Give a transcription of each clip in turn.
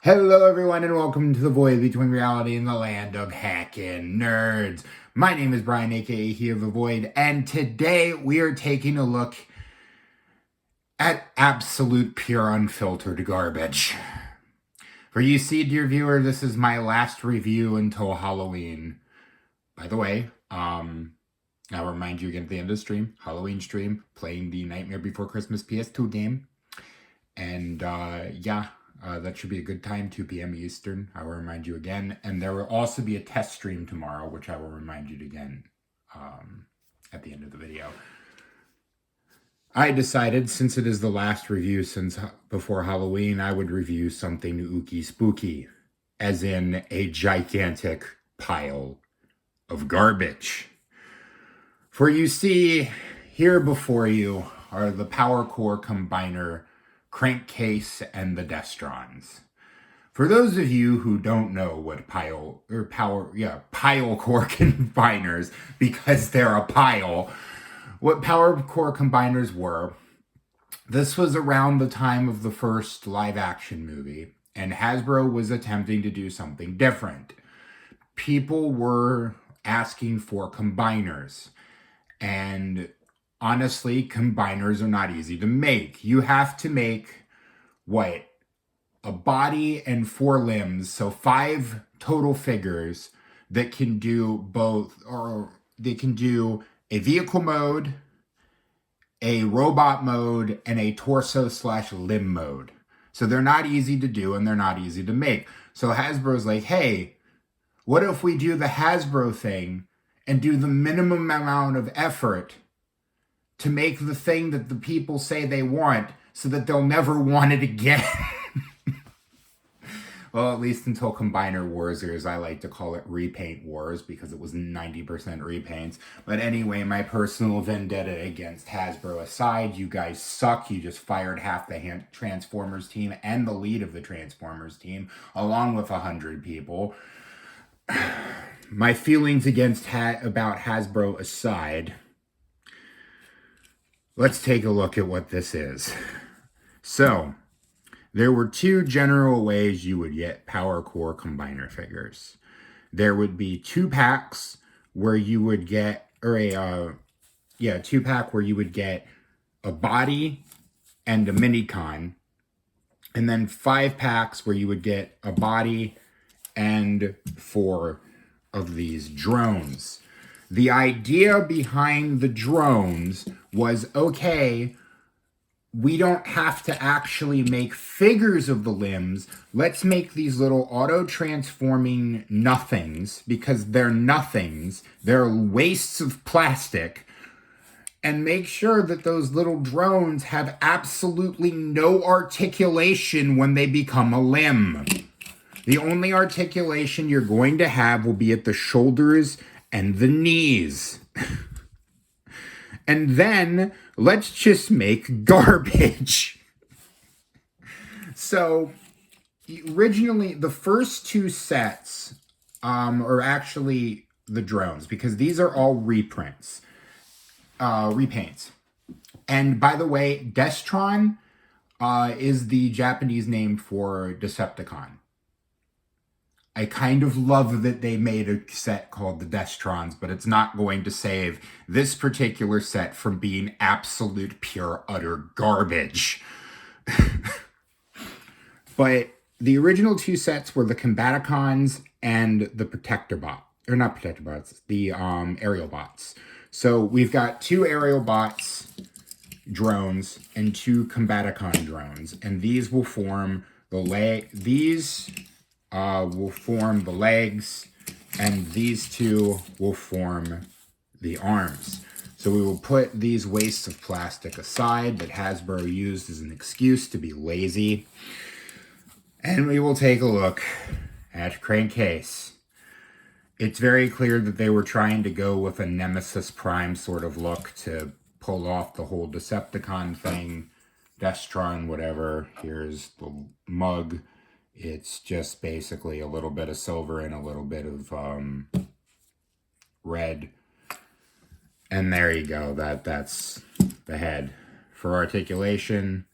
Hello everyone and welcome to the void between reality and the land of hacking nerds. My name is Brian, aka He of the Void, and today we are taking a look at absolute pure unfiltered garbage. For you see, dear viewer, this is my last review until Halloween. By the way, I'll remind you again at the end of the stream, Halloween stream, playing the Nightmare Before Christmas PS2 game. And that should be a good time, 2 p.m. Eastern. I will remind you again. And there will also be a test stream tomorrow, which I will remind you again at the end of the video. I decided, since it is the last review since before Halloween, I would review something ooky spooky, as in a gigantic pile of garbage. For you see, here before you are the Power Core Combiner, Crankcase, and the Destrons. For those of you who don't know what pile core combiners, because they're a pile, what power core combiners were, this was around the time of the first live action movie, and Hasbruh was attempting to do something different. People were asking for combiners, and honestly, combiners are not easy to make. You have to make, a body and 4 limbs, so 5 total figures that can do both, or they can do a vehicle mode, a robot mode, and a torso/limb mode. So they're not easy to do and they're not easy to make. So Hasbro's like, hey, what if we do the Hasbro thing and do the minimum amount of effort to make the thing that the people say they want so that they'll never want it again? Well, at least until Combiner Wars, or as I like to call it, Repaint Wars, because it was 90% repaints. But anyway, my personal vendetta against Hasbro aside, you guys suck. You just fired half the Transformers team and the lead of the Transformers team, along with 100 people. My feelings about Hasbro aside, let's take a look at what this is. So, there were 2 general ways you would get Power Core Combiner figures. There would be 2 packs where you would get, 2-pack where you would get a body and a mini-con, and then 5 packs where you would get a body and 4 of these drones. The idea behind the drones was, okay, we don't have to actually make figures of the limbs. Let's make these little auto-transforming nothings, because they're nothings. They're wastes of plastic. And make sure that those little drones have absolutely no articulation when they become a limb. The only articulation you're going to have will be at the shoulders and the knees. And then let's just make garbage. So originally, the first 2 sets are actually the drones, because these are all repaints. And by the way, Destron is the Japanese name for Decepticon. I kind of love that they made a set called the Destrons, but it's not going to save this particular set from being absolute, pure, utter garbage. But the original 2 sets were the Combaticons and the the aerial bots. So we've got 2 aerial bots drones and 2 Combaticon drones, and these will form the will form the legs, and these 2 will form the arms. So we will put these wastes of plastic aside that Hasbro used as an excuse to be lazy, and we will take a look at Crankcase. It's very clear that they were trying to go with a Nemesis Prime sort of look to pull off the whole Decepticon thing. Destron, whatever. Here's the mug. It's just basically a little bit of silver and a little bit of red. And there you go. That's the head. For articulation,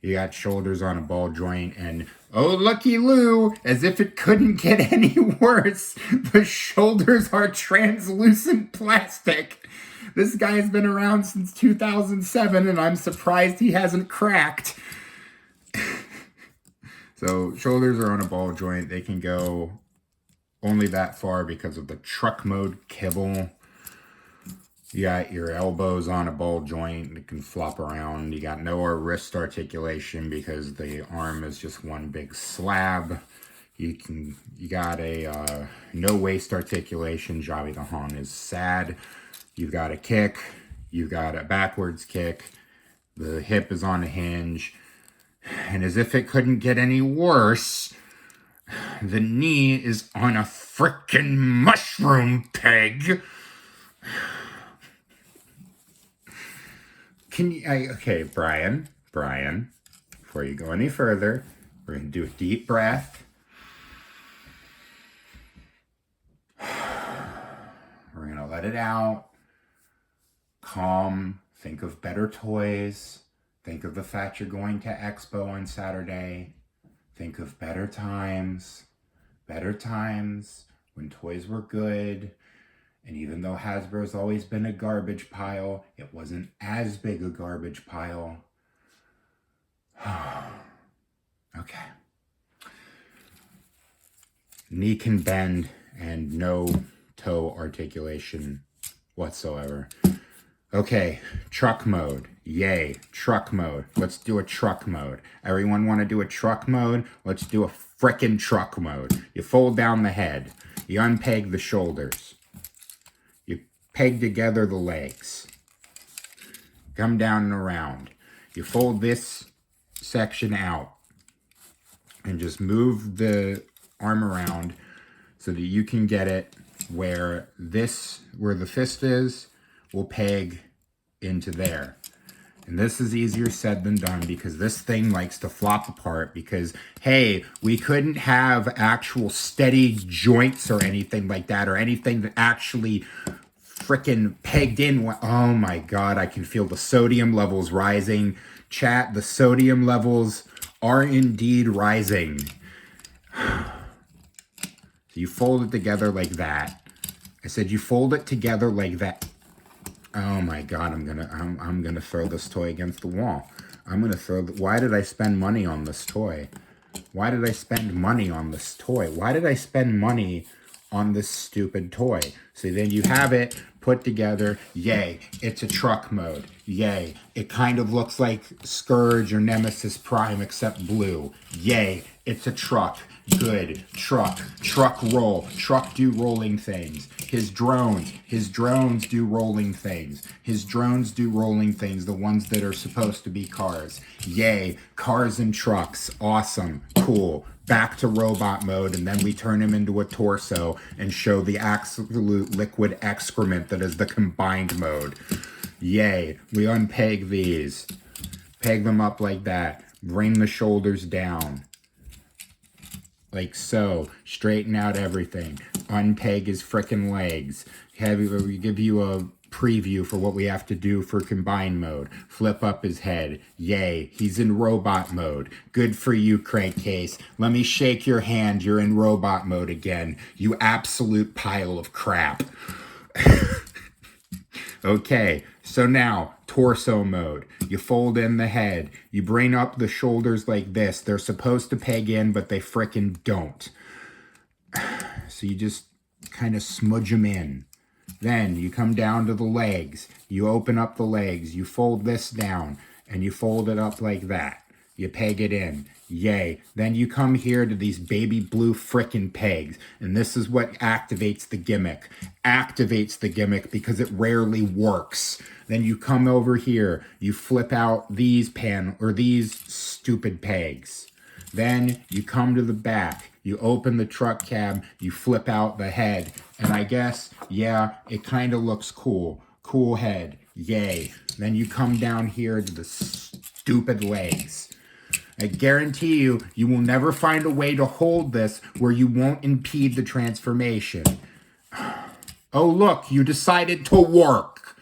You got shoulders on a ball joint, and oh, looky Lou, as if it couldn't get any worse, the shoulders are translucent plastic. This guy has been around since 2007, and I'm surprised he hasn't cracked. So shoulders are on a ball joint. They can go only that far because of the truck mode kibble. You got your elbows on a ball joint. It can flop around. You got no wrist articulation because the arm is just one big slab. You got a no waist articulation. Javi the Hong is sad. You've got a kick. You've got a backwards kick. The hip is on a hinge. And as if it couldn't get any worse, the knee is on a frickin' mushroom peg. Okay, Brian, before you go any further, we're going to do a deep breath. We're going to let it out. Calm. Think of better toys. Think of the fact you're going to Expo on Saturday. Think of better times when toys were good. And even though Hasbro's always been a garbage pile, it wasn't as big a garbage pile. Okay. Knee can bend and no toe articulation whatsoever. Okay, truck mode. Yay, truck mode. Let's do a truck mode. Everyone want to do a truck mode? Let's do a frickin' truck mode. You fold down the head. You unpeg the shoulders. You peg together the legs. Come down and around. You fold this section out. And just move the arm around so that you can get it where the fist is, will peg into there. And this is easier said than done because this thing likes to flop apart because, hey, we couldn't have actual steady joints or anything like that or anything that actually frickin' pegged in. Oh my God, I can feel the sodium levels rising. Chat, the sodium levels are indeed rising. So you fold it together like that. I said you fold it together like that. Oh my God, I'm gonna throw this toy against the wall. Why did I spend money on this toy? Why did I spend money on this toy? Why did I spend money on this stupid toy? So then you have it put together. Yay, it's a truck mode. Yay, it kind of looks like Scourge or Nemesis Prime except blue. Yay, it's a truck. Good. Truck roll. Truck do rolling things. His drones do rolling things. His drones do rolling things, the ones that are supposed to be cars. Yay, cars and trucks. Awesome. Cool. Back to robot mode, and then we turn him into a torso and show the absolute liquid excrement that is the combined mode. Yay, we unpeg these. Peg them up like that. Bring the shoulders down. Like so. Straighten out everything. Unpeg his frickin' legs. We give you a preview for what we have to do for combined mode. Flip up his head. Yay, he's in robot mode. Good for you, Crankcase. Let me shake your hand. You're in robot mode again. You absolute pile of crap. Okay, so now, torso mode. You fold in the head. You bring up the shoulders like this. They're supposed to peg in, but they frickin' don't. So you just kind of smudge them in. Then you come down to the legs. You open up the legs. You fold this down, and you fold it up like that. You peg it in. Yay. Then you come here to these baby blue frickin' pegs. And this is what activates the gimmick. Activates the gimmick because it rarely works. Then you come over here. You flip out these these stupid pegs. Then you come to the back. You open the truck cab. You flip out the head. And I guess, yeah, it kind of looks cool. Cool head. Yay. Then you come down here to the stupid legs. I guarantee you, you will never find a way to hold this where you won't impede the transformation. Oh, look, you decided to work.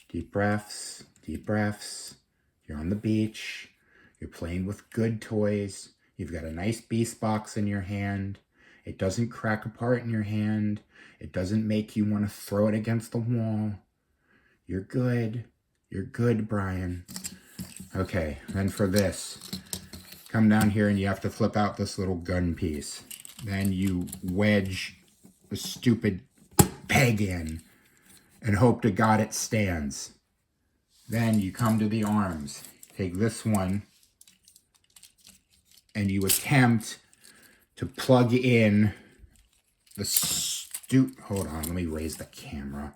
Deep breaths, deep breaths. You're on the beach. You're playing with good toys. You've got a nice beast box in your hand. It doesn't crack apart in your hand. It doesn't make you want to throw it against the wall. You're good. You're good, Brian. Okay, then for this, come down here and you have to flip out this little gun piece. Then you wedge the stupid peg in and hope to God it stands. Then you come to the arms. Take this one and you attempt to plug in the hold on, let me raise the camera.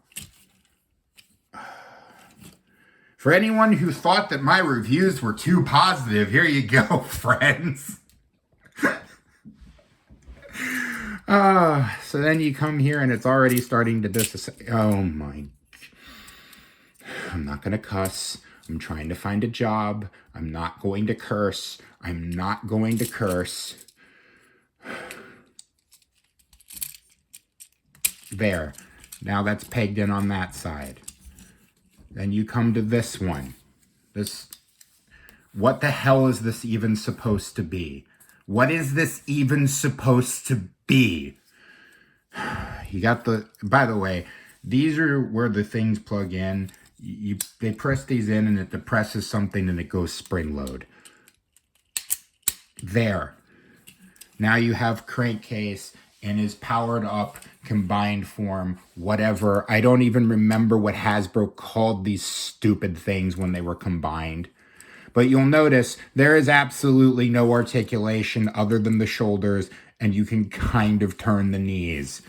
For anyone who thought that my reviews were too positive, here you go, friends. So then you come here and it's already starting to oh my. I'm not going to cuss. I'm trying to find a job. I'm not going to curse. I'm not going to curse. There. Now that's pegged in on that side. Then you come to this one. What the hell is this even supposed to be? What is this even supposed to be? You got by the way, these are where the things plug in. They press these in and it depresses something and it goes spring load. There. Now you have Crankcase and is powered up, combined form, whatever. I don't even remember what Hasbruh called these stupid things when they were combined. But you'll notice there is absolutely no articulation other than the shoulders, and you can kind of turn the knees.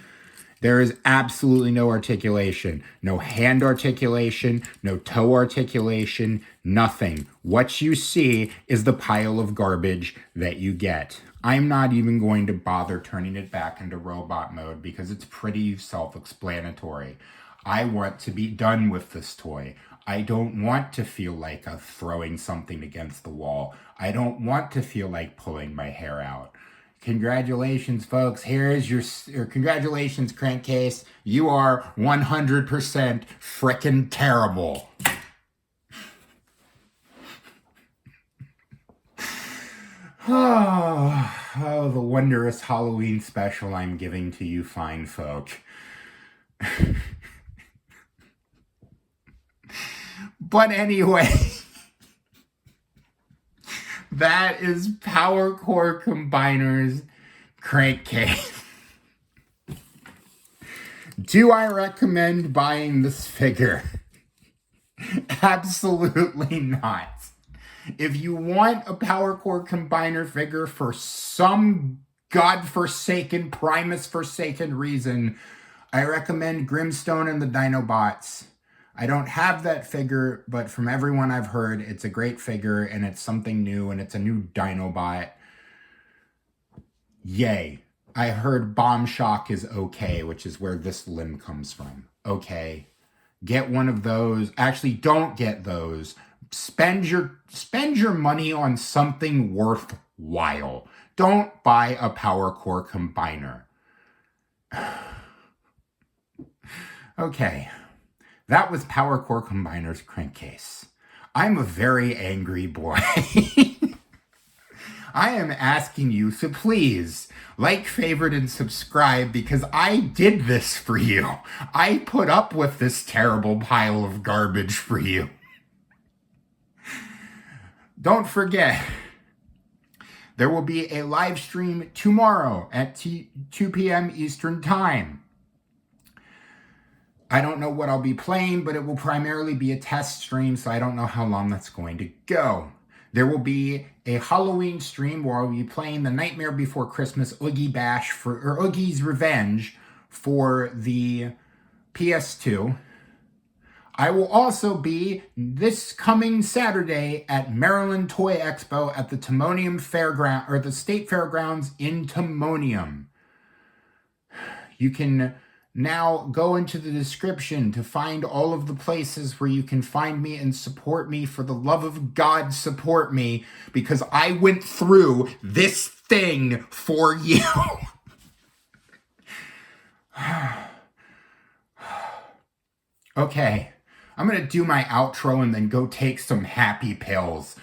There is absolutely no articulation. No hand articulation, no toe articulation, nothing. What you see is the pile of garbage that you get. I'm not even going to bother turning it back into robot mode because it's pretty self-explanatory. I want to be done with this toy. I don't want to feel like I'm throwing something against the wall. I don't want to feel like pulling my hair out. Congratulations, folks. Here's congratulations, Crankcase. You are 100% frickin' terrible. Oh, the wondrous Halloween special I'm giving to you fine folk. But anyway, that is Power Core Combiner's Crankcase. Do I recommend buying this figure? Absolutely not. If you want a Power Core Combiner figure for some godforsaken, Primus-forsaken reason, I recommend Grimstone and the Dinobots. I don't have that figure, but from everyone I've heard, it's a great figure, and it's something new, and it's a new Dinobot. Yay. I heard Bomb Shock is okay, which is where this limb comes from. Okay. Get one of those. Actually, don't get those. Spend your money on something worthwhile. Don't buy a Power Core Combiner. Okay. That was Power Core Combiner's Crankcase. I'm a very angry boy. I am asking you to please like, favorite, and subscribe because I did this for you. I put up with this terrible pile of garbage for you. Don't forget, there will be a live stream tomorrow at 2 p.m. Eastern Time. I don't know what I'll be playing, but it will primarily be a test stream, so I don't know how long that's going to go. There will be a Halloween stream where I'll be playing the Nightmare Before Christmas Oogie Bash or Oogie's Revenge for the PS2. I will also be this coming Saturday at Maryland Toy Expo at the Timonium Fairground or the State Fairgrounds in Timonium. You can now go into the description to find all of the places where you can find me and support me. For the love of God, support me, because I went through this thing for you. Okay. I'm going to do my outro and then go take some happy pills.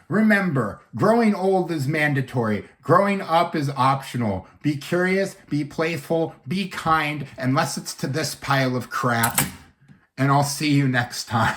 Remember, growing old is mandatory. Growing up is optional. Be curious, be playful, be kind, unless it's to this pile of crap. And I'll see you next time.